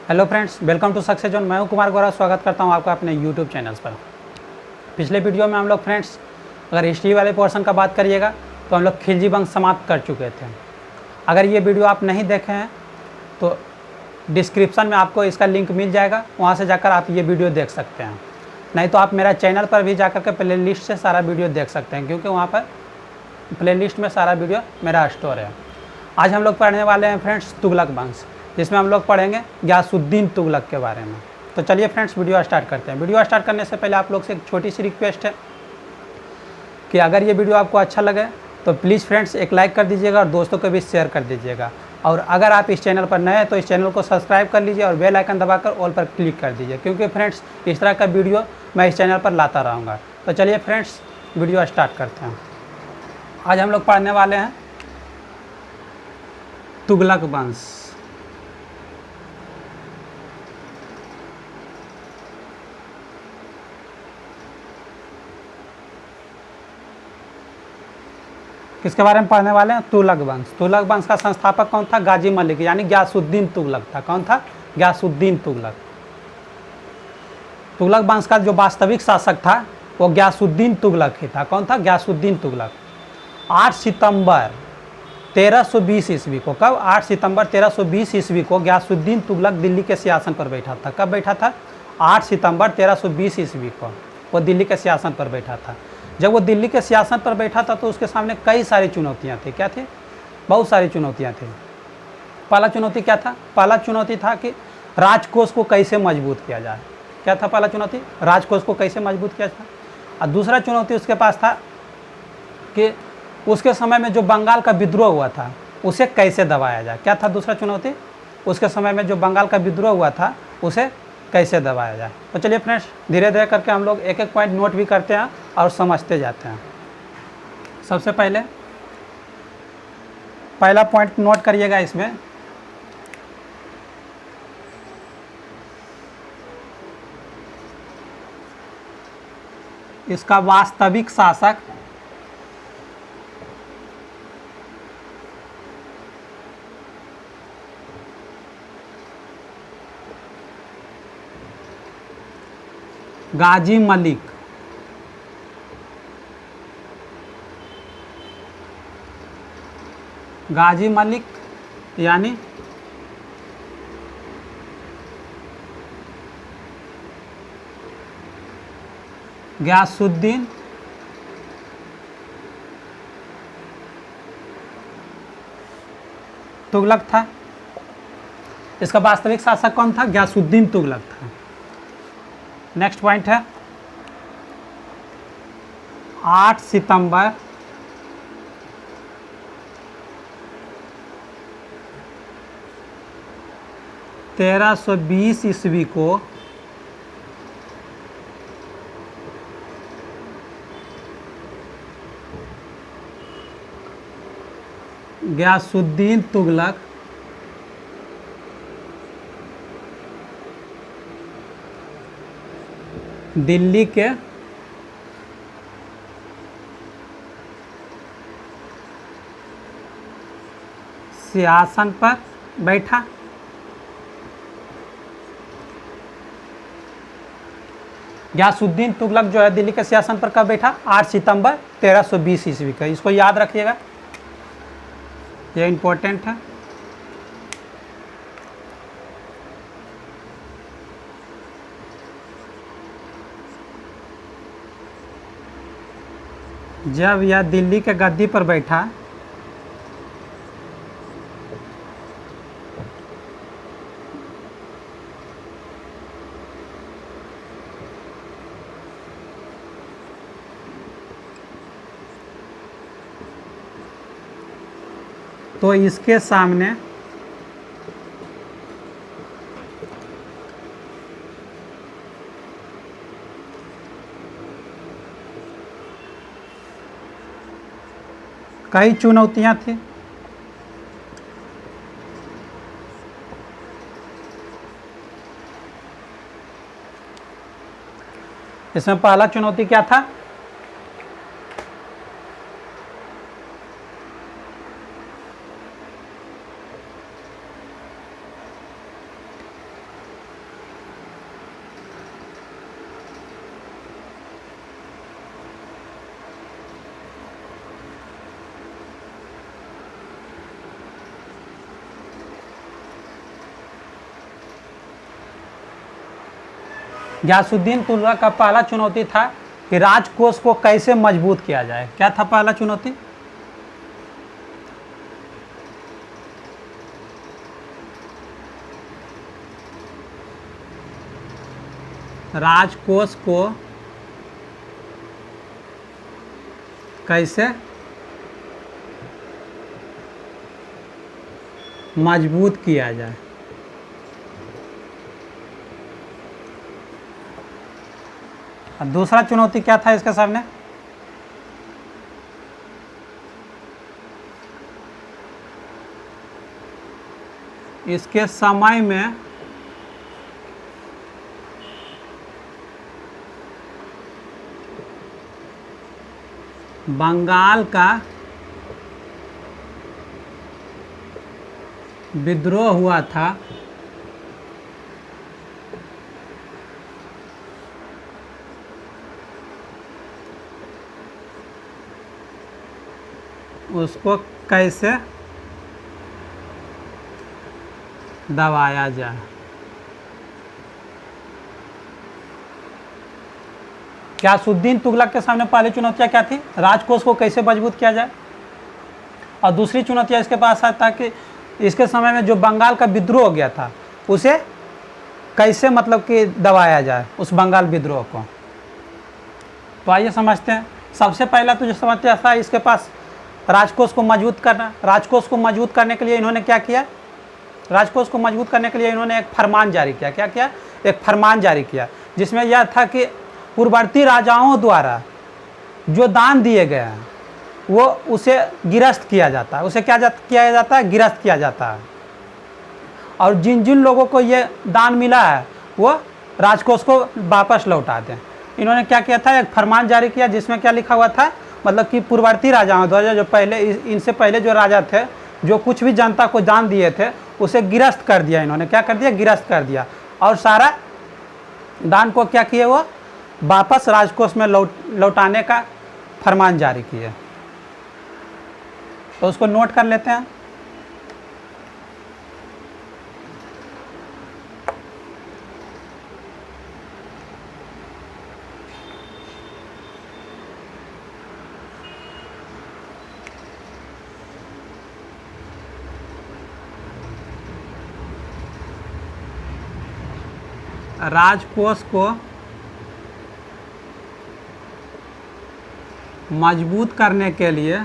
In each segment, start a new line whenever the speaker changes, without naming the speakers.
Hello friends, welcome to success zone. मैं हूं कुमार गौरव। स्वागत करता हूं आपका अपने यूट्यूब चैनल्स पर। पिछले वीडियो में हम लोग फ्रेंड्स अगर हिस्ट्री वाले पोर्शन का बात करिएगा तो हम लोग खिलजी वंश समाप्त कर चुके थे। अगर ये वीडियो आप नहीं देखे हैं तो डिस्क्रिप्शन में आपको इसका लिंक मिल जाएगा, वहाँ से जाकर आप ये वीडियो देख सकते हैं। नहीं तो आप मेरा चैनल पर भी जाकर के प्ले लिस्ट से सारा वीडियो देख सकते हैं, क्योंकि वहाँ पर प्ले लिस्ट में सारा वीडियो मेरा स्टोर है। आज हम लोग पढ़ने वाले हैं फ्रेंड्स तुगलक वंश, जिसमें हम लोग पढ़ेंगे गयासुद्दीन तुगलक के बारे में। तो चलिए फ्रेंड्स वीडियो स्टार्ट करते हैं। वीडियो स्टार्ट करने से पहले आप लोग से एक छोटी सी रिक्वेस्ट है कि अगर ये वीडियो आपको अच्छा लगे तो प्लीज़ फ्रेंड्स एक लाइक कर दीजिएगा और दोस्तों को भी शेयर कर दीजिएगा। और अगर आप इस चैनल पर नए हैं तो इस चैनल को सब्सक्राइब कर लीजिए और बेल आइकन दबाकर ऑल पर क्लिक कर दीजिए, क्योंकि फ्रेंड्स इस तरह का वीडियो मैं इस चैनल पर लाता रहूँगा। तो चलिए फ्रेंड्स वीडियो स्टार्ट करते हैं। आज हम लोग पढ़ने वाले हैं तुगलक वंश। किसके बारे में पढ़ने वाले हैं? तुगलक वंश। तुगलक वंश का संस्थापक कौन था? गाजी मलिक, यानी गयासुद्दीन तुगलक था। कौन था? गयासुद्दीन तुगलक। तुगलक वंश का जो वास्तविक शासक था वो गयासुद्दीन तुगलक ही था। कौन था? गयासुद्दीन तुगलक। 8 सितंबर 1320 ईस्वी को, कब? 8 सितंबर 1320 ईस्वी को गयासुद्दीन तुगलक दिल्ली के सिंहासन पर बैठा था। कब बैठा था? 8 सितंबर 1320 ईस्वी को वो दिल्ली के सिंहासन पर बैठा था। जब वो दिल्ली के सिंहासन पर बैठा था तो उसके सामने कई सारी चुनौतियां थी। क्या थी? बहुत सारी चुनौतियां थी। पहला चुनौती क्या था? पहला चुनौती था कि राजकोष को कैसे मजबूत किया जाए। क्या था पहला चुनौती? राजकोष को कैसे मजबूत किया जाए। और दूसरा चुनौती उसके पास था कि उसके समय में जो बंगाल का विद्रोह हुआ था उसे कैसे दबाया जाए। क्या था दूसरा चुनौती? उसके समय में जो बंगाल का विद्रोह हुआ था उसे कैसे दबाया जाए। तो चलिए फ्रेंड्स धीरे धीरे करके हम लोग एक एक पॉइंट नोट भी करते हैं और समझते जाते हैं। सबसे पहले पहला पॉइंट नोट करिएगा इसमें, इसका वास्तविक शासक गाजी मलिक। गाजी मलिक यानी गयासुद्दीन तुगलक था। इसका वास्तविक शासक कौन था? गयासुद्दीन तुगलक था। नेक्स्ट पॉइंट है 8 सितंबर 1320 ईस्वी को गयासुद्दीन तुगलक दिल्ली के सिंहासन पर बैठा। गयासुद्दीन तुगलक जो है दिल्ली के सिंहासन पर कब बैठा? 8 सितंबर 1320 ईस्वी का। इसको याद रखिएगा, ये इंपॉर्टेंट है। जब यह दिल्ली के गद्दी पर बैठा तो इसके सामने कई चुनौतियां थी। इसमें पहला चुनौती क्या था? गयासुद्दीन तुगलक का पहला चुनौती था कि राजकोष को कैसे मजबूत किया जाए। क्या था पहला चुनौती? राजकोष को कैसे मजबूत किया जाए। और दूसरा चुनौती क्या था इसके सामने? इसके समय में बंगाल का विद्रोह हुआ था, उसको कैसे दबाया जाए। गयासुद्दीन तुगलक के सामने पहली चुनौतियाँ क्या थी? राजकोष को कैसे मजबूत किया जाए। और दूसरी चुनौतियाँ इसके पास था कि इसके समय में जो बंगाल का विद्रोह हो गया था उसे कैसे मतलब कि दबाया जाए, उस बंगाल विद्रोह को। तो आइए समझते हैं। सबसे पहला तो जो समस्या था इसके पास राजकोष को मजबूत करना। राजकोष को मजबूत करने के लिए इन्होंने क्या किया? राजकोष को मजबूत करने के लिए इन्होंने एक फरमान जारी किया। क्या किया? एक फरमान जारी किया जिसमें यह था कि पूर्ववर्ती राजाओं द्वारा जो दान दिए गए हैं वो उसे गिरफ्त किया जाता है। उसे क्या किया जाता है? गिरफ्त किया जाता है। और जिन जिन लोगों को ये दान मिला है वो राजकोष को वापस लौटा दें। इन्होंने क्या किया था? एक फरमान जारी किया जिसमें क्या लिखा हुआ था, मतलब कि पूर्ववर्ती राजाओं द्वारा जो पहले इनसे पहले जो राजा थे जो कुछ भी जनता को दान दिए थे उसे गिरफ्त कर दिया। इन्होंने क्या कर दिया? गिरफ्त कर दिया। और सारा दान को क्या किए? वो वापस राजकोष में लौटाने का फरमान जारी किए। तो उसको नोट कर लेते हैं। राजकोष को मजबूत करने के लिए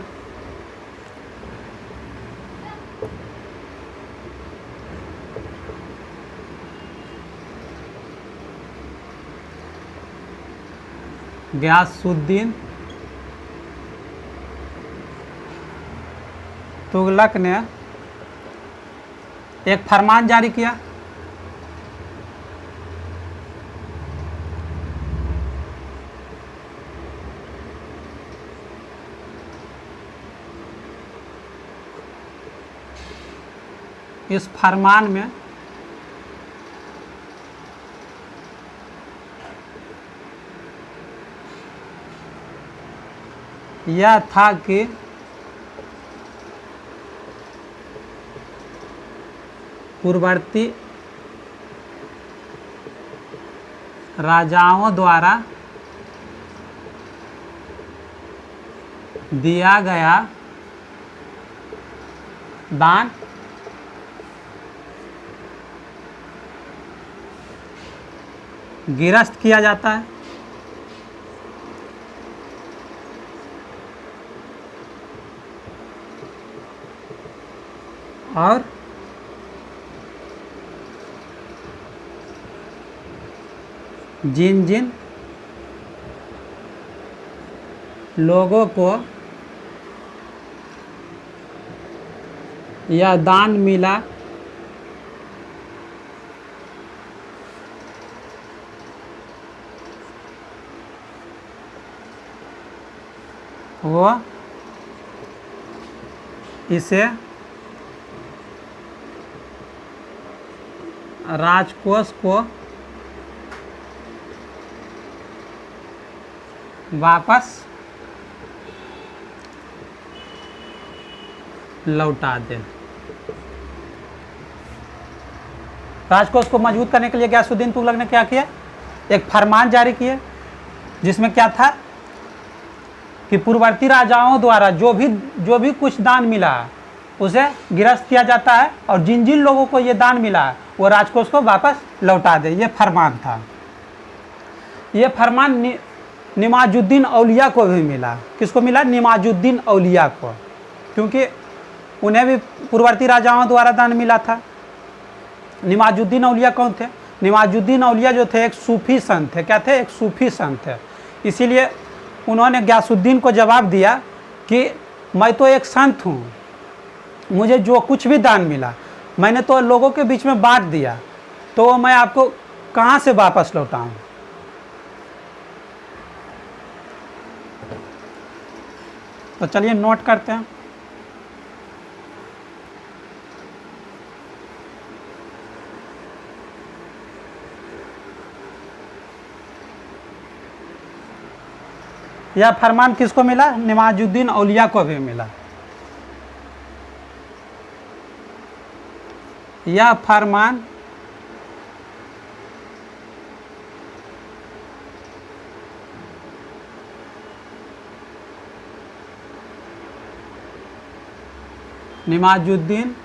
गयासुद्दीन तुगलक ने एक फरमान जारी किया। इस फरमान में यह था कि पूर्ववर्ती राजाओं द्वारा दिया गया दान गिरफ्त किया जाता है और जिन जिन लोगों को यह दान मिला वो इसे राजकोष को वापस लौटा दे। राजकोष को मजबूत करने के लिए गयासुद्दीन तुगलक ने क्या किया? एक फरमान जारी किए, जिसमें क्या था कि पूर्ववर्ती राजाओं द्वारा जो भी कुछ दान मिला है उसे गिरफ्त किया जाता है, और जिन जिन लोगों को ये दान मिला है वो राजकोष को वापस लौटा दे। ये फरमान था। ये फरमान निमाजुद्दीन औलिया को भी मिला। किसको मिला? निमाजुद्दीन औलिया को, क्योंकि उन्हें भी पूर्ववर्ती राजाओं द्वारा दान मिला था। निमाजुद्दीन औलिया कौन थे? निमाजुद्दीन औलिया जो थे एक सूफी संत थे। क्या थे? एक सूफी संत थे। इसीलिए उन्होंने गयासुद्दीन को जवाब दिया कि मैं तो एक संत हूँ, मुझे जो कुछ भी दान मिला मैंने तो लोगों के बीच में बांट दिया, तो मैं आपको कहाँ से वापस लौटाऊँ? तो चलिए नोट करते हैं। यह फरमान किसको मिला? निमाजुद्दीन औलिया को भी मिला। यह फरमान निमाजुद्दीन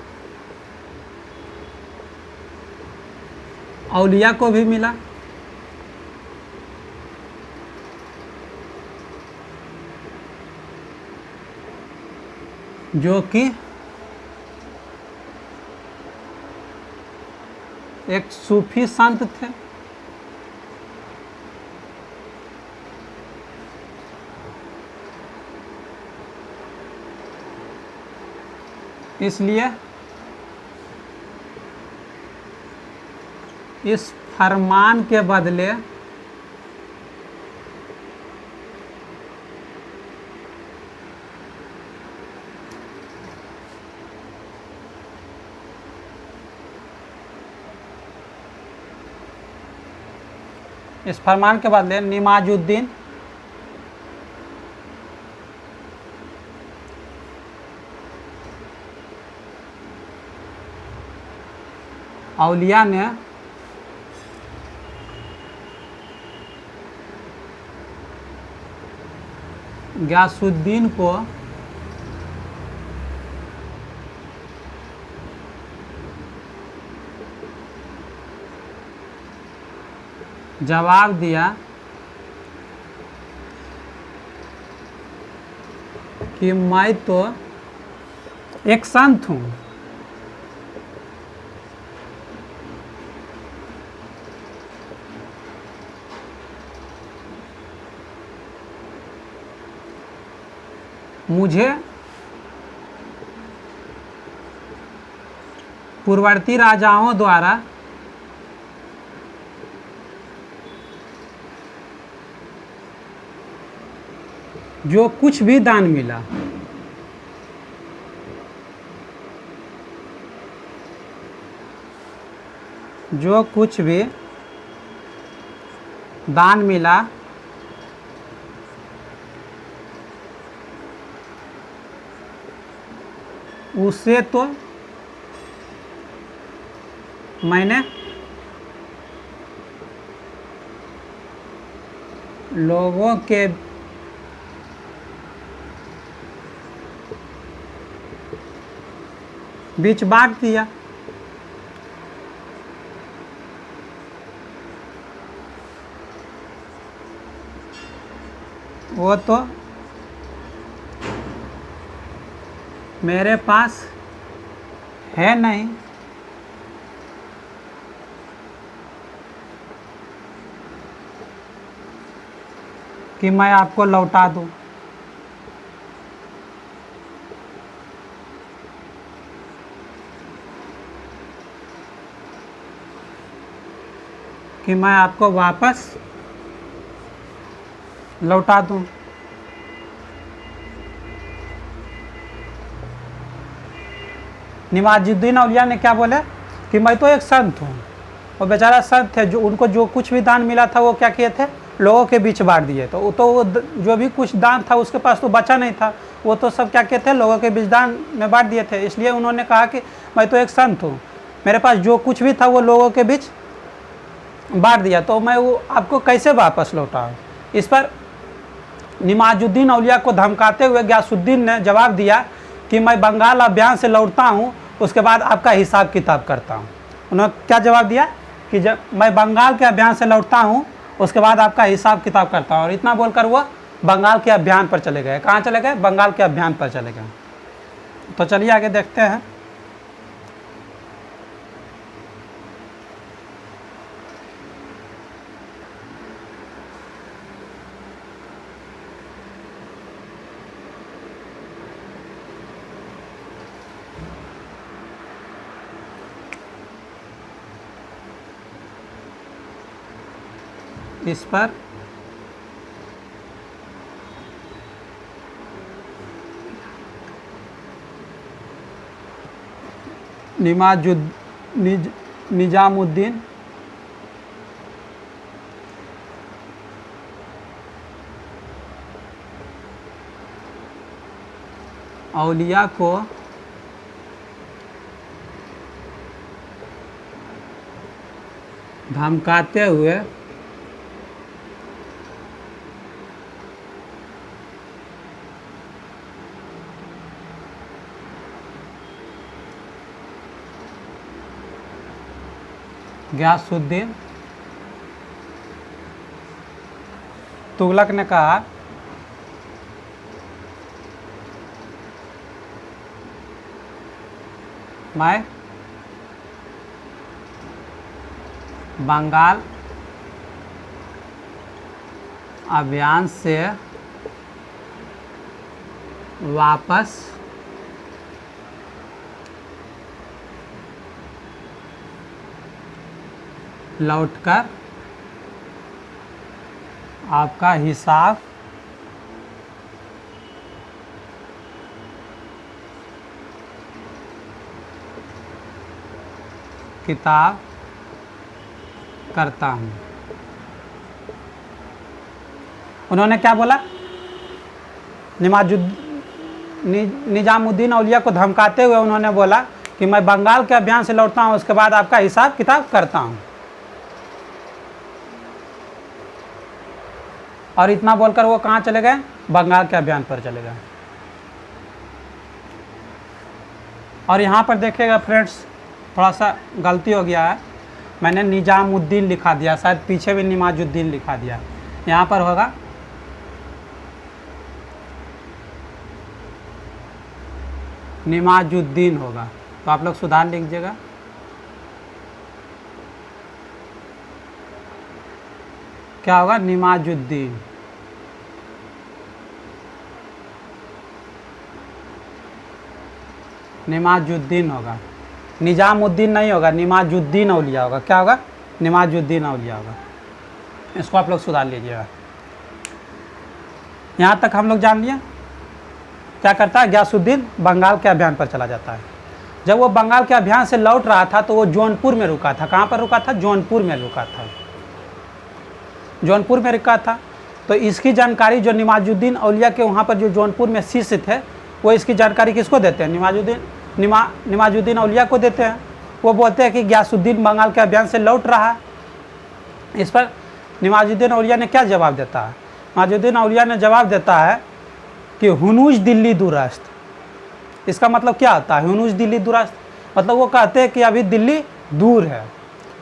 औलिया को भी मिला। जो कि एक सूफी संत थे। इसलिए इस फरमान के बदले निमाजुद्दीन औलिया ने गयासुद्दीन को जवाब दिया कि मैं तो एक संत हूँ, मुझे पूर्ववर्ती राजाओं द्वारा जो कुछ भी दान मिला उसे तो मैंने लोगों के बीच बांट दिया। वो तो मेरे पास है नहीं, कि मैं आपको लौटा दूं। कि मैं आपको वापस लौटा दूं। निमाजुद्दीन औलिया ने क्या बोले कि मैं तो एक संत हूँ, और बेचारा संत थे, जो उनको जो कुछ भी दान मिला था वो क्या किए थे? लोगों के बीच बांट दिए। तो वो जो भी कुछ दान था उसके पास तो बचा नहीं था, वो तो सब क्या किए थे? लोगों के बीच दान में बांट दिए थे। इसलिए उन्होंने कहा कि मैं तो एक संत हूँ, मेरे पास जो कुछ भी था वो लोगों के बीच बांट दिया, तो मैं वो आपको कैसे वापस लौटाऊँ। इस पर निमाजुद्दीन औलिया को धमकाते हुए गयासुद्दीन ने जवाब दिया कि मैं बंगाल अभियान से लौटता हूँ, उसके बाद आपका हिसाब किताब करता हूँ। उन्होंने क्या जवाब दिया कि जब मैं बंगाल के अभियान से लौटता हूँ, उसके बाद आपका हिसाब किताब करता हूँ। और इतना बोलकर वो बंगाल के अभियान पर चले गए। कहाँ चले गए? बंगाल के अभियान पर चले गए। तो चलिए आगे देखते हैं। इस पर निजामुद्दीन औलिया को धमकाते हुए गयासुद्दीन तुगलक ने कहा मैं बंगाल अभियान से वापस लौटकर आपका हिसाब किताब करता हूँ। उन्होंने क्या बोला? निजामुद्दीन औलिया को धमकाते हुए उन्होंने बोला कि मैं बंगाल के अभियान से लौटता हूँ, उसके बाद आपका हिसाब किताब करता हूँ। और इतना बोलकर वो कहाँ चले गए? बंगाल के अभियान पर चले गए। और यहाँ पर देखिएगा फ्रेंड्स, थोड़ा सा गलती हो गया है, मैंने निजामुद्दीन लिखा दिया, शायद पीछे भी निमाजुद्दीन लिखा दिया। यहाँ पर होगा निमाजुद्दीन होगा, तो आप लोग सुधार लिख दीजिएगा। क्या होगा? निमाजुद्दीन। निमाजुद्दीन होगा, निजामुद्दीन नहीं होगा, निमाजुद्दीन औलिया होगा। क्या होगा? निमाजुद्दीन औलिया होगा। इसको आप लोग सुधार लीजिएगा। यहाँ तक हम लोग जान लिए। क्या करता है? गयासुद्दीन बंगाल के अभियान पर चला जाता है। जब वो बंगाल के अभियान से लौट रहा था तो वो जौनपुर में रुका था। कहाँ पर रुका था? जौनपुर में रुका था। जौनपुर में रुका था। तो इसकी जानकारी जो निमाजुद्दीन औलिया के वहाँ पर जो जौनपुर में शिष्य थे, वो इसकी जानकारी किसको देते हैं? निमाजुद्दीन औलिया को देते हैं। वो बोलते हैं कि गयासुद्दीन बंगाल के अभियान से लौट रहा है। इस पर निमाजुद्दीन औलिया ने क्या जवाब देता है? निमाजुद्दीन औलिया ने जवाब देता है कि हुनूज दिल्ली दूरस्थ। इसका मतलब क्या होता है? हुनूज दिल्ली दूरस्थ मतलब वो कहते हैं कि अभी दिल्ली दूर है।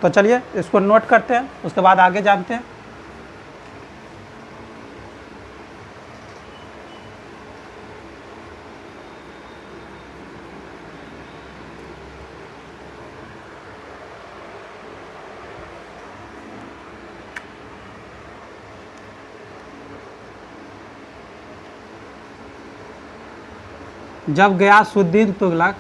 तो चलिए इसको नोट करते हैं, उसके बाद आगे जानते हैं। जब गयासुद्दीन तुगलक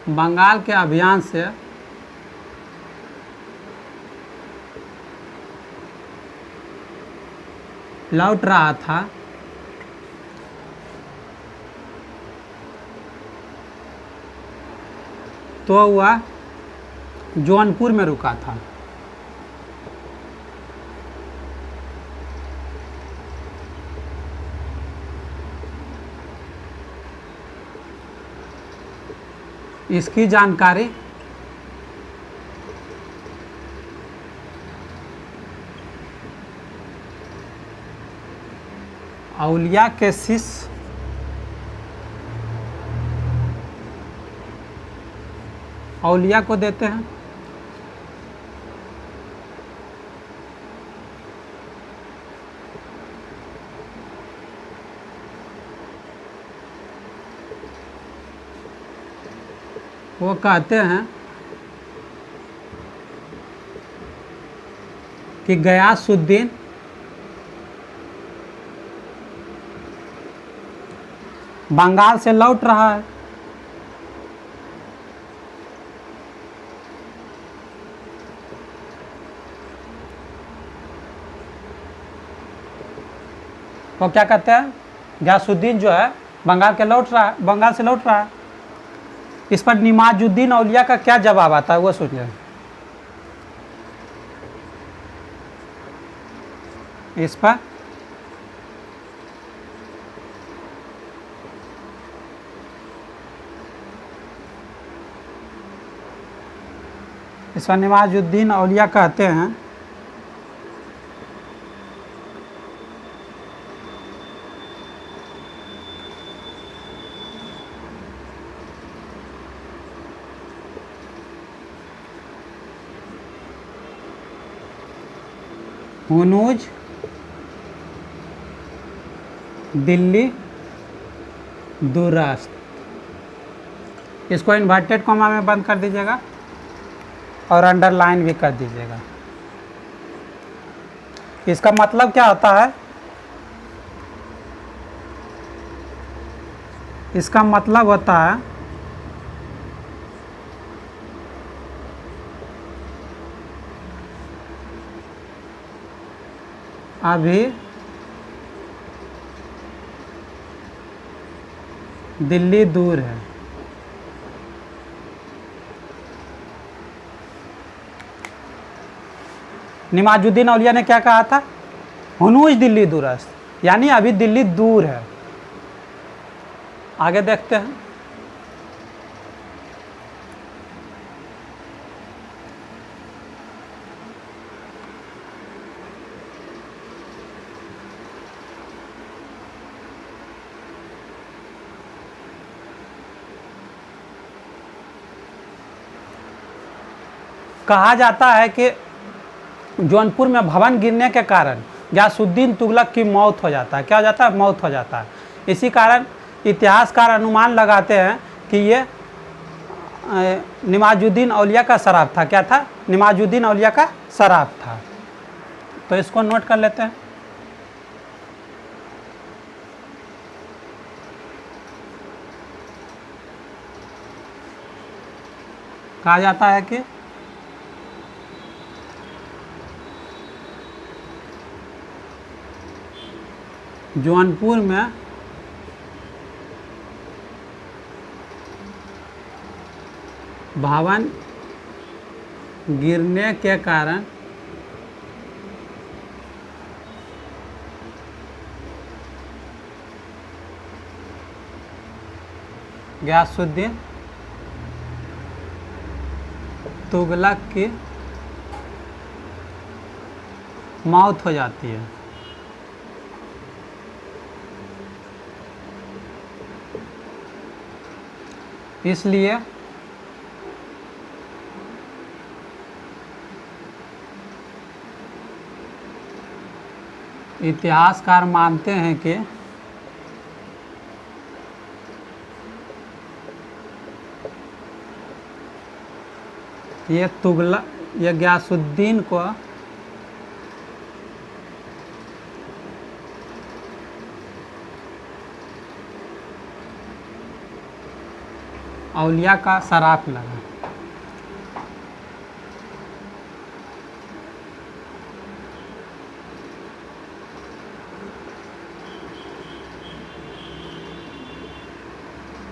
बंगाल के अभियान से लौट रहा था तो वह जौनपुर में रुका था। इसकी जानकारी औलिया के शिष्य औलिया को देते हैं। वो कहते हैं कि गयासुद्दीन बंगाल से लौट रहा है। वो क्या कहते हैं, गयासुद्दीन जो है बंगाल से लौट रहा है। इस पर निमाजुद्दीन औलिया का क्या जवाब आता है वो सुनिए। इस पर निमाजुद्दीन औलिया कहते हैं हुनूज दिल्ली दूरस्थ। इसको इन्वर्टेड कॉमा में बंद कर दीजिएगा और अंडरलाइन भी कर दीजिएगा। इसका मतलब क्या होता है, इसका मतलब होता है अभी दिल्ली दूर है। निमाजुद्दीन औलिया ने क्या कहा था, हुनूज दिल्ली दूरस्थ, यानी अभी दिल्ली दूर है। आगे देखते हैं। कहा जाता है कि जौनपुर में भवन गिरने के कारण गयासुद्दीन तुगलक की मौत हो जाता है। क्या हो जाता है, मौत हो जाता है। इसी कारण इतिहासकार अनुमान लगाते हैं कि ये निमाजुद्दीन औलिया का शराब था। क्या था, निमाजुद्दीन औलिया का शराब था। तो इसको नोट कर लेते हैं। कहा जाता है कि जौनपुर में भवन गिरने के कारण गयासुद्दीन तुगलक की मौत हो जाती है। इसलिए इतिहासकार मानते हैं कि ये गयासुद्दीन को औलिया का शराब लगा।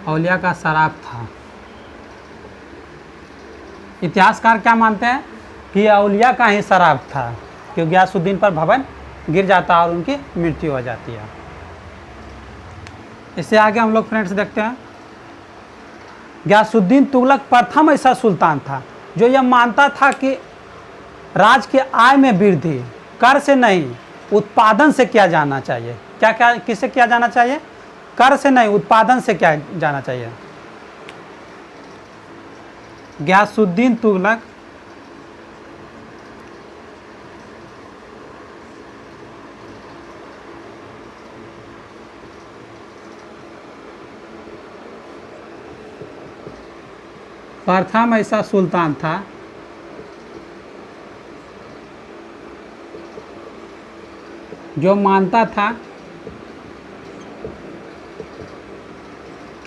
औलिया का शराब था। इतिहासकार क्या मानते हैं कि औलिया का ही शराब था, क्योंकि गयासुद्दीन पर भवन गिर जाता और उनकी मृत्यु हो जाती है। इससे आगे हम लोग फ्रेंड्स देखते हैं। गयासुद्दीन तुगलक प्रथम ऐसा सुल्तान था जो यह मानता था कि राज की आय में वृद्धि कर से नहीं उत्पादन से किया जाना चाहिए। क्या क्या किससे किया जाना चाहिए? कर से नहीं उत्पादन से किया जाना चाहिए। गयासुद्दीन तुगलक प्रथम ऐसा सुल्तान था जो मानता था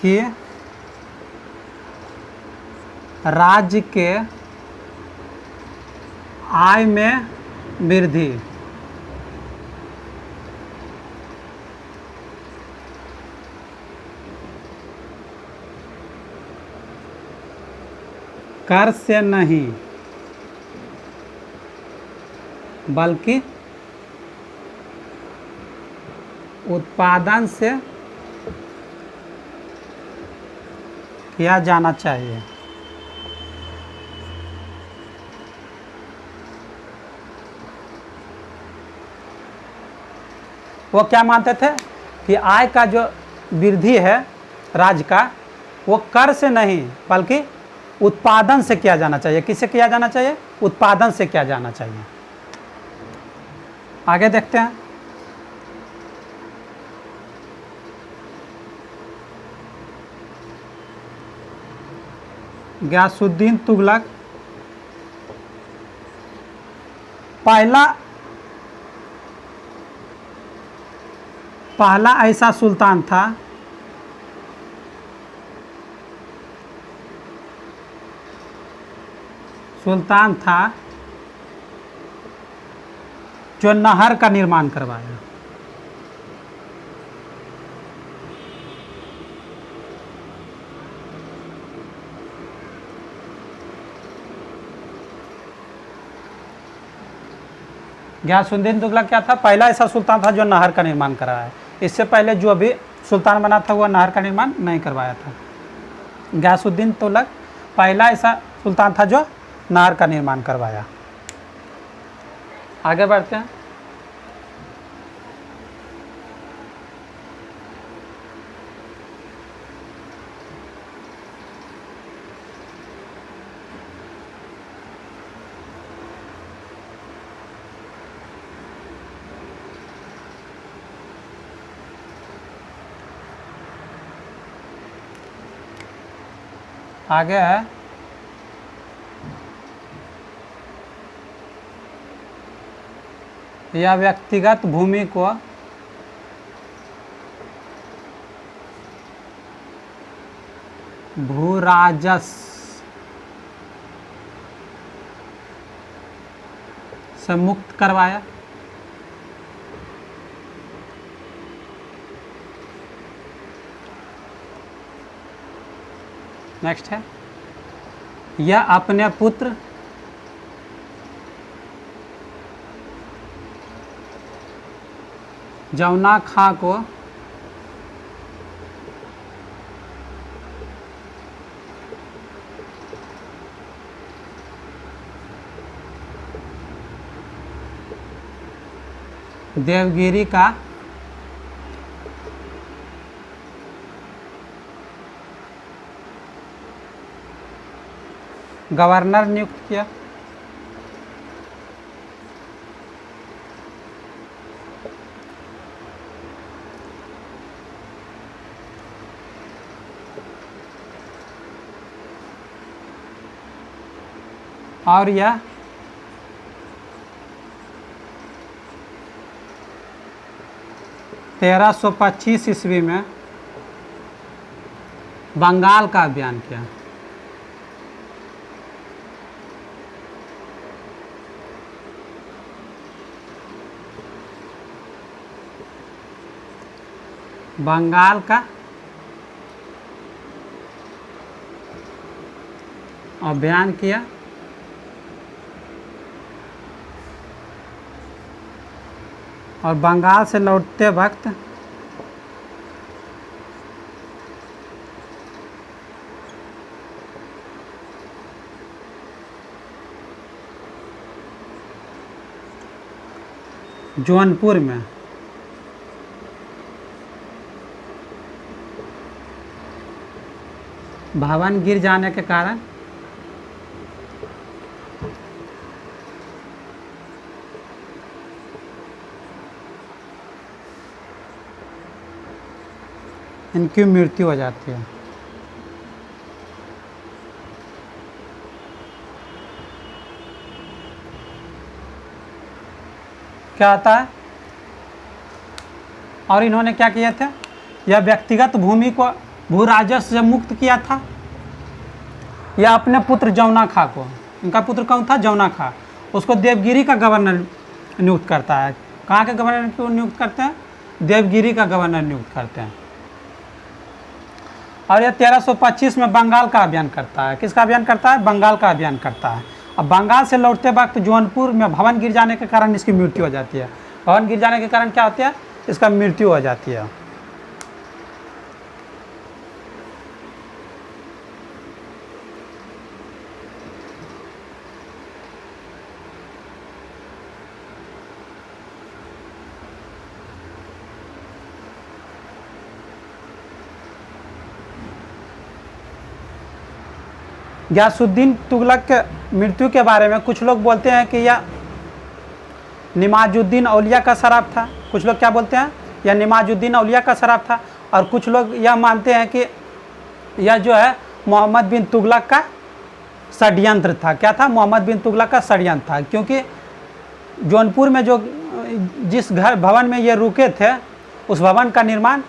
कि राज्य के आय में वृद्धि कर से नहीं बल्कि उत्पादन से किया जाना चाहिए। वो क्या मानते थे कि आय का जो वृद्धि है राज्य का वो कर से नहीं बल्कि उत्पादन से किया जाना चाहिए। किससे किया जाना चाहिए? उत्पादन से किया जाना चाहिए। आगे देखते हैं। गयासुद्दीन तुगलक पहला ऐसा सुल्तान था जो नहर का निर्माण करवाया। गयासुद्दीन तुगलक क्या था? पहला ऐसा सुल्तान था जो नहर का निर्माण कराया। इससे पहले जो अभी सुल्तान बना था वह नहर का निर्माण नहीं करवाया था। गयासुद्दीन तुगलक पहला ऐसा सुल्तान था जो नहर का निर्माण करवाया। आगे बढ़ते हैं। आगे है यह व्यक्तिगत भूमि को भू राजस्व से मुक्त करवाया। नेक्स्ट है यह अपने पुत्र जमुना खां को देवगिरी का गवर्नर नियुक्त किया। और यह 1325 ईस्वी में बंगाल का अभियान किया। बंगाल का अभियान किया और बंगाल से लौटते वक्त जौनपुर में भवन गिर जाने के कारण इनकी मृत्यु हो जाती है। क्या आता है? और इन्होंने क्या किए थे? यह व्यक्तिगत भूमि को भू राजस्व से मुक्त किया था। यह अपने पुत्र जौना खां को, इनका पुत्र कौन था? जौना खां, उसको देवगिरी का गवर्नर नियुक्त करता है। कहाँ के गवर्नर को नियुक्त करते हैं? देवगिरी का गवर्नर नियुक्त करते हैं। और यह 1325 में बंगाल का अभियान करता है। किसका अभियान करता है? बंगाल का अभियान करता है। अब बंगाल से लौटते वक्त जौनपुर में भवन गिर जाने के कारण इसकी मृत्यु हो जाती है। भवन गिर जाने के कारण क्या होती है? इसका मृत्यु हो जाती है। गियासुद्दीन तुगलक के मृत्यु के बारे में कुछ लोग बोलते हैं कि यह निमाजुद्दीन औलिया का शराब था। कुछ लोग क्या बोलते हैं? यह निमाजुद्दीन औलिया का शराब था। और कुछ लोग यह मानते हैं कि यह जो है मोहम्मद बिन तुगलक का षड्यंत्र था। क्या था? मोहम्मद बिन तुगलक का षड्यंत्र था। क्योंकि जौनपुर में जो जिस घर भवन में ये रुके थे, उस भवन का निर्माण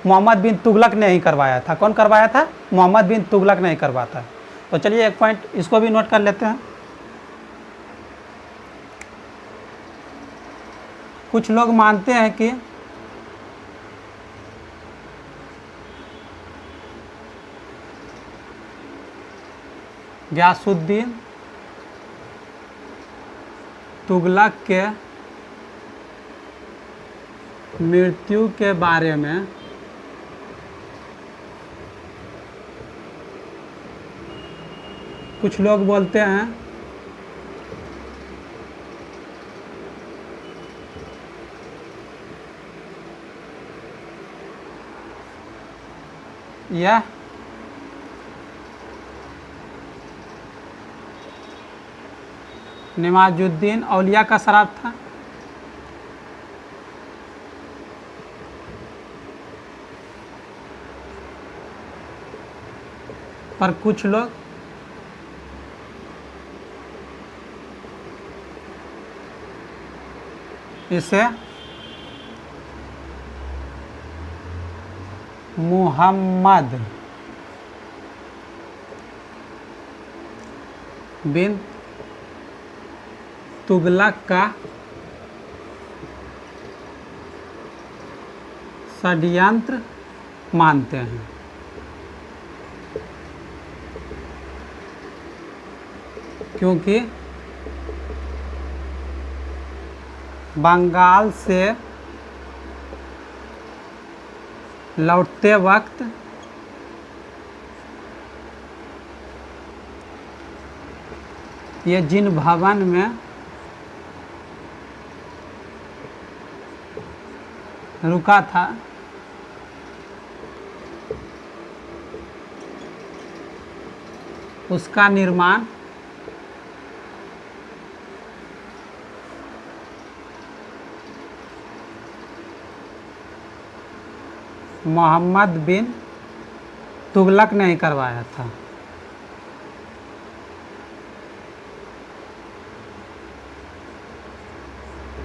मोहम्मद बिन तुगलक ने ही करवाया था। कौन करवाया था? मोहम्मद बिन तुगलक ने ही करवाता। तो चलिए एक पॉइंट इसको भी नोट कर लेते हैं। कुछ लोग मानते हैं कि गियासुद्दीन तुगलक के मृत्यु के बारे में कुछ लोग बोलते हैं यह निमाजुद्दीन औलिया का शराब था। पर कुछ लोग इसे मुहम्मद बिन तुगलक का षड्यंत्र मानते हैं। क्योंकि बंगाल से लौटते वक्त ये जिन भवन में रुका था, उसका निर्माण मोहम्मद बिन तुगलक ने ही करवाया था।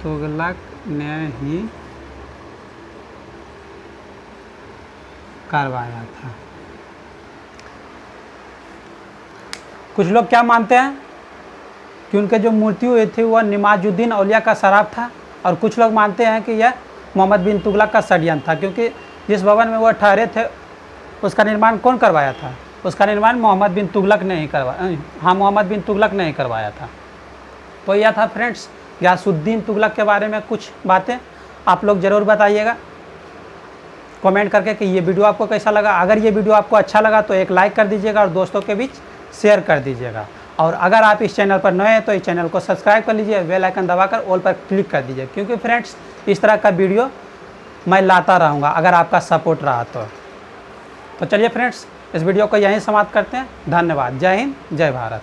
तुगलक ने ही करवाया था। कुछ लोग क्या मानते हैं कि उनके जो मृत्यु हुई थी वह निमाजुद्दीन औलिया का शराब था। और कुछ लोग मानते हैं कि यह मोहम्मद बिन तुगलक का षड्यंत्र था। क्योंकि जिस भवन में वह ठहरे थे उसका निर्माण कौन करवाया था? उसका निर्माण मोहम्मद बिन तुगलक ने ही करवाया। हाँ, मोहम्मद बिन तुगलक ने ही करवाया था। तो यह था फ्रेंड्स गियासुद्दीन तुगलक के बारे में कुछ बातें। आप लोग ज़रूर बताइएगा कमेंट करके कि ये वीडियो आपको कैसा लगा। अगर ये वीडियो आपको अच्छा लगा तो एक लाइक कर दीजिएगा और दोस्तों के बीच शेयर कर दीजिएगा। और अगर आप इस चैनल पर नए हैं तो इस चैनल को सब्सक्राइब कर लीजिए, बेल आइकन दबाकर ऑल पर क्लिक कर दीजिए, क्योंकि फ्रेंड्स इस तरह का वीडियो मैं लाता रहूँगा अगर आपका सपोर्ट रहा तो चलिए फ्रेंड्स, इस वीडियो को यहीं समाप्त करते हैं। धन्यवाद। जय हिंद, जय भारत।